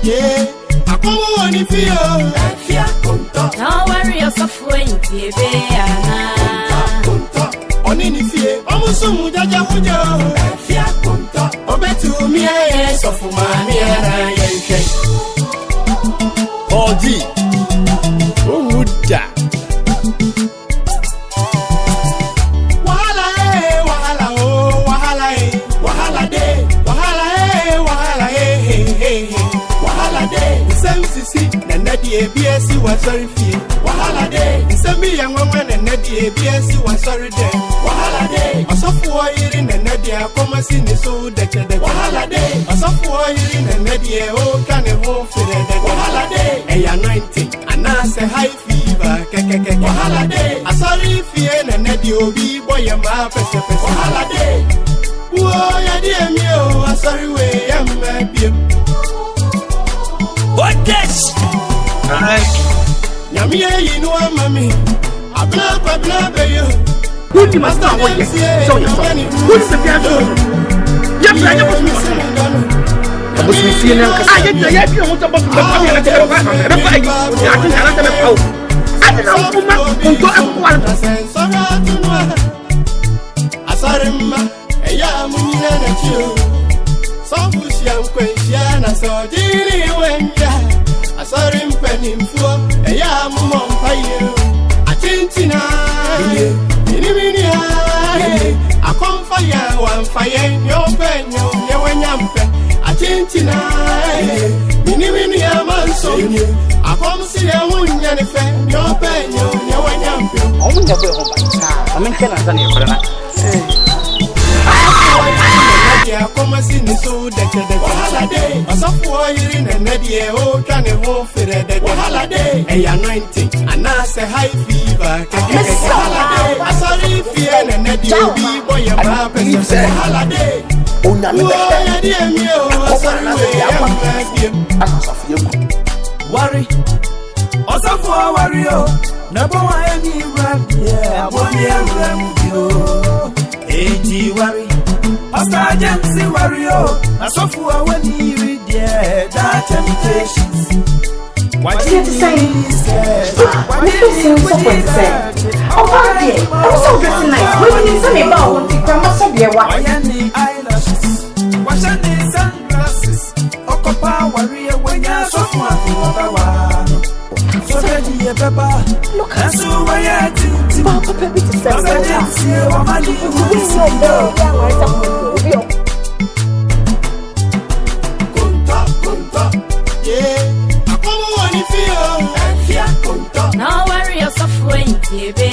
Yeah, I come on if you now worry yourself when you be on any fear, almost so much as you to me, yes, of money, oh, gee, who would that? Wahala, wahala, oh, wahala, wahala day, wahala, wahala, wahala day. Some see, and that the ABS was sorry for wahala day. Some young woman and that the ABS was sorry day. Wahala day, a software in and that they are coming in the so that the wahala day, a software in and that they are all kind of home for the wahala day. A anointing, and I say high fever, wahala day. A sorry fear and that you be boy and my person, wahala day. Whoa, ya dear me, oh, a sorry way, I'm happy. What this? Yamia, you know, mammy. I blah, baby. Who do you must not want to show yourself? Who's the devil? Yes, I was missing. I was missing. I didn't know you want to book the money and the telephone. I don't know. I don't know. I saw him. A young woman at you. Some push young question. I saw Dilly when I saw him penning for a young woman for you. I think tonight. I come fire, one fire, your pen, your yampe. I think tonight. Mini, I'm so I come see a woman, your pen, your yampe. Oh, never home. I mean, can I tell you? I come and see me so that the holiday. I saw for you in a media, oh, can a home for the holiday. A anointing, and I say high fever. I saw you fear and a dear boy, your purpose, a holiday. Oh, no, dear me, oh, sorry, worry. Also for warrior, number one, any rap, yeah, 1 year, you. Worry. Pastor James warrior, I saw for when he read that temptations. What did you say? What did you say? Oh, I'm so dressing nice. What did you say about the grandma? Be a white eyelashes, wash and sunglasses. Occupy warrior when you're so far. So ready, a pepper. Look at so I had to Papa Peppy to say, now worry yourself when you be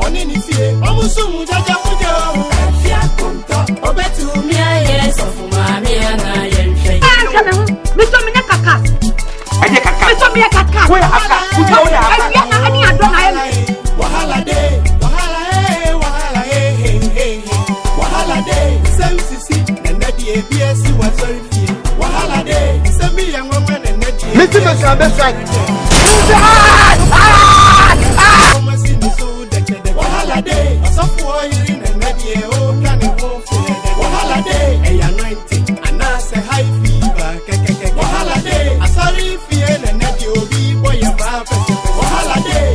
on any fear, almost soon, Jaja Mujo, bet to me, yes, of Mammy and I am Mr. Minaka. I don't Wahala day, wahala, wahala day, same CC, and that the ABS was sorry for wahala day, send me young woman and that wahala day, a software in and that the old can evolve wahala day, a anointing, and I say high fever, wahala day, a sorry fear and that you be boy, your purpose, wahala day.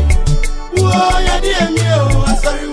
Oh, yeah, dear me, oh, sorry,